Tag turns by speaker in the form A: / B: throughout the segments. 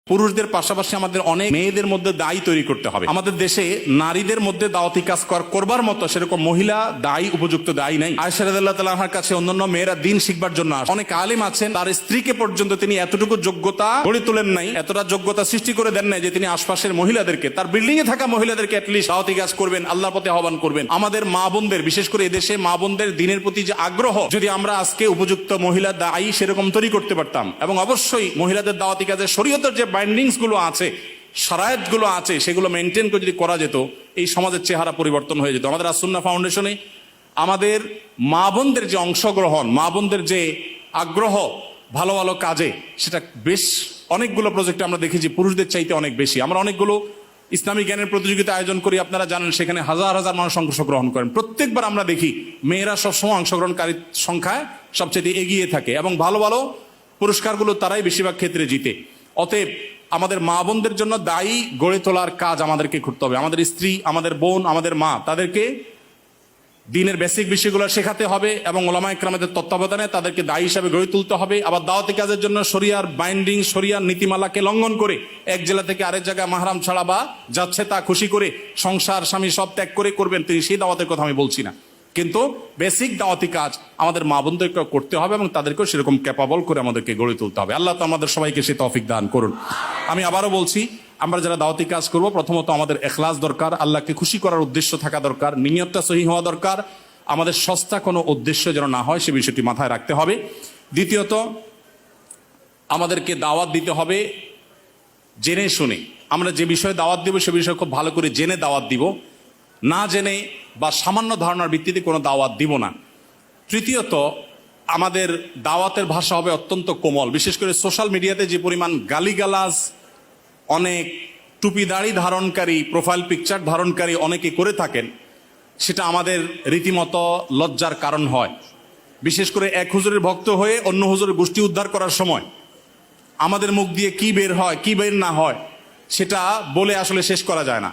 A: পুরুষদের পাশাপাশি আমাদের অনেক মেয়েদের মধ্যে দায়ী তৈরি করতে হবে। আমাদের দেশে নারীদের মধ্যে দাওয়াতি কাজ করবার মতো সেরকম মহিলা দায়ী উপযুক্ত দায়ী নাই। আয়েশা রাদিয়াল্লাহু তাআলার কাছে অন্যান্য মেয়েরা দিন শিখবার জন্য আসে। অনেক আলেম আছেন, তার স্ত্রীকে পর্যন্ত তিনি এতটুকু যোগ্যতা গড়ে তোলেন নাই, এতটা যোগ্যতা সৃষ্টি করে দেন নাই যে তিনি আশপাশের মহিলাদেরকে, তার বিল্ডিং এ থাকা মহিলাদেরকে অ্যাটলিস্ট দাওয়াতি কাজ করবেন, আল্লাহর পথে আহ্বান করবেন। আমাদের মা বোনদের, বিশেষ করে এদেশে মা বোনদের দিনের প্রতি যে আগ্রহ, যদি আমরা আজকে উপযুক্ত মহিলা দায়ী সেরকম তৈরি করতে পারতাম, এবং অবশ্যই মহিলাদের দাওয়াতি কাজে শরীয়তের যে বাইন্ডিংস গুলো আছে, শরায়েত গুলো আছে, সেগুলো মেনটেন করে যদি করা যেত, এই সমাজের চেহারা পরিবর্তন হয়ে যেত। আমাদের আস-সুন্নাহ ফাউন্ডেশনে আমাদের মা বোনদের যে অংশগ্রহণ, মা বোনদের যে আগ্রহ ভালো ভালো কাজে, সেটা বেশ অনেকগুলো প্রজেক্টে আমরা দেখেছি পুরুষদের চাইতে অনেক বেশি। আমরা অনেকগুলো ইসলামী জ্ঞানের প্রতিযোগিতা আয়োজন করি, আপনারা জানেন, সেখানে হাজার হাজার মানুষ অংশগ্রহণ করেন। প্রত্যেকবার আমরা দেখি মেয়েরা সবসময় অংশগ্রহণকারীর সংখ্যায় সবচেয়ে এগিয়ে থাকে, এবং ভালো ভালো পুরস্কারগুলো তারাই বেশিরভাগ ক্ষেত্রে জিতে। অতএব আমাদের মা বোনদের জন্য দায়ী গড়ে তোলার কাজ আমাদেরকে করতে হবে। আমাদের স্ত্রী, আমাদের বোন, আমাদের মা, তাদেরকে দিনের বেসিক বিষয়গুলো শেখাতে হবে, এবং ওলামায়ে কেরামদের তত্ত্বাবধানে তাদেরকে দায়ী হিসাবে গড়ে তুলতে হবে। আবার দাওয়াতি কাজের জন্য শরিয়ার বাইন্ডিং, শরিয়ার নীতিমালাকে লঙ্ঘন করে এক জেলা থেকে আরেক জায়গায় মাহরাম ছাড়া বা যাচ্ছে তা খুশি করে সংসার স্বামী সব ত্যাগ করে করবেন তিনি, সেই দাওয়াতের কথা আমি বলছি না। কিন্তু বেসিক দাওয়াতি কাজ আমাদের মা বোনদেরকে করতে হবে, এবং তাদেরকেও সেরকম ক্যাপাবল করে আমাদেরকে গড়ে তুলতে হবে। আল্লাহ তো আমাদের সবাইকে সে তৌফিক দান করুন। আমি আবারও বলছি, আমরা যারা দাওয়াতি কাজ করব, প্রথমত আমাদের ইখলাস দরকার, আল্লাহকে খুশি করার উদ্দেশ্য থাকা দরকার, নিয়তটা সহি হওয়া দরকার, আমাদের সস্তা কোনো উদ্দেশ্য যেন না হয় সে বিষয়টি মাথায় রাখতে হবে। দ্বিতীয়ত, আমাদেরকে দাওয়াত দিতে হবে জেনে শুনে। আমরা যে বিষয়ে দাওয়াত দিব সে বিষয়ে খুব ভালো করে জেনে দাওয়াত দিব, না জেনে বা সামান্য ধারণার ভিত্তিতে কোনো দাওয়াত দিব না। তৃতীয়ত, আমাদের দাওয়াতের ভাষা হবে অত্যন্ত কোমল। বিশেষ করে সোশ্যাল মিডিয়াতে যে পরিমাণ গালিগালাজ অনেক টুপি দাড়ি ধারণকারী, প্রোফাইল পিকচার ধারণকারী অনেকে করে থাকেন, সেটা আমাদের রীতিমতো লজ্জার কারণ হয়। বিশেষ করে এক হুজুরের ভক্ত হয়ে অন্য হুজুরের গোষ্ঠী উদ্ধার করার সময় আমাদের মুখ দিয়ে কি বের হয় কি বের না হয় সেটা বলে আসলে শেষ করা যায় না।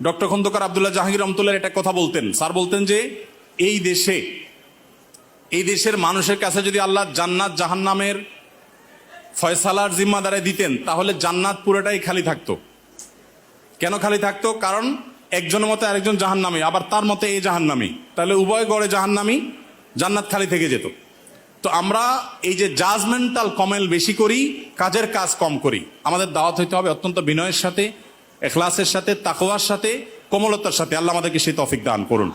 A: ডক্টর খন্দকার আব্দুল্লাহ জাহাঙ্গীর রহমতুল্লাহ একটা কথা বলতেন। স্যার বলতেন যে এই দেশের মানুষের কাছে যদি আল্লাহ জান্নাত জাহান্নামের ফয়সালার জিম্মাদারে দিতেন, তাহলে জান্নাত পুরোটাই খালি থাকতো। কেন খালি থাকতো? কারণ একজনের মতে আরেকজন জাহান্নামী, আবার তার মতে এই জাহান্নামী, তাহলে উভয় গড়ে জাহান্নামী, জান্নাত খালি থেকে যেত। তো আমরা এই যে জাজমেন্টাল কমেল বেশি করি, কাজের কাজ কম করি। আমাদের দাওয়াত হইতে হবে অত্যন্ত বিনয়ের সাথে, ইখলাসের সাথে, তাকওয়ার সাথে, কোমলতার সাথে। আল্লাহ আমাদেরকে সেই তৌফিক দান করুন।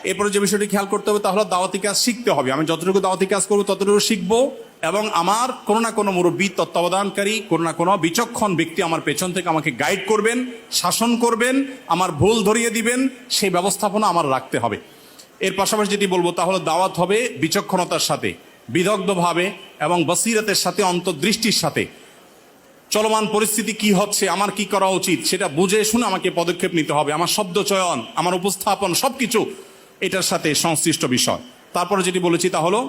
A: এরপরে যে বিষয়টি খেয়াল করতে হবে তা হলো দাওয়াতি কাজ শিখতে হবে। আমি যতটুকু দাওয়াতি কাজ করবো ততটুকু শিখবো, এবং আমার কোনো না কোনো মুরব্বী, তত্ত্বাবধানকারী, কোনো না কোনো বিচক্ষণ ব্যক্তি আমার পেছন থেকে আমাকে গাইড করবেন, শাসন করবেন, আমার ভুল ধরিয়ে দিবেন, সেই ব্যবস্থাপনা আমার রাখতে হবে। এর পাশাপাশি যেটি বলবো তা হলো দাওয়াত হবে বিচক্ষণতার সাথে, বিদগ্ধভাবে এবং বসিরতের সাথে, অন্তর্দৃষ্টির সাথে। চলমান পরিস্থিতি কি হচ্ছে, আমার কি করা উচিত, সেটা বুঝে শুনে আমাকে পদক্ষেপ নিতে হবে। আমার শব্দ চয়ন, আমার উপস্থাপন, সবকিছু এটার সাথে সংশ্লিষ্ট বিষয়। তারপরে যেটি বলেছি তা হলো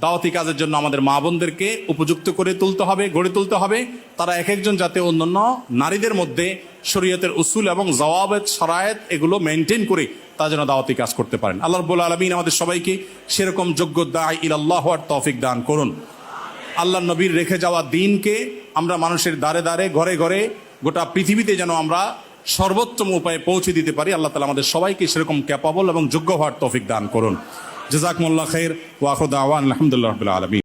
A: দাওয়াতি কাজের জন্য আমাদের মা বোনদেরকে উপযুক্ত করে তুলতে হবে, গড়ে তুলতে হবে। তারা এক একজন যাতে অন্যান্য নারীদের মধ্যে শরীয়তের উসুল এবং জওয়াবেত, শরায়েত এগুলো মেনটেন করে তারা যেন দাওয়াতি কাজ করতে পারেন। আল্লাহ রাব্বুল আলামিন আমাদের সবাইকে সেরকম যোগ্য দাঈ ইলাল্লাহ হওয়ার তৌফিক দান করুন। আল্লাহ নবীর রেখে যাওয়া দিনকে আমরা মানুষের দ্বারে দ্বারে, ঘরে ঘরে, গোটা পৃথিবীতে যেন আমরা সর্বোত্তম উপায়ে পৌঁছে দিতে পারি। আল্লাহ তাআলা আমাদের সবাইকে সেরকম ক্যাপাবল এবং যোগ্য হওয়ার তৌফিক দান করুন। জাযাকুমুল্লাহ খাইর ওয়া আখিরু দাওয়ানা আলহামদুলিল্লাহি রাব্বিল আলামিন।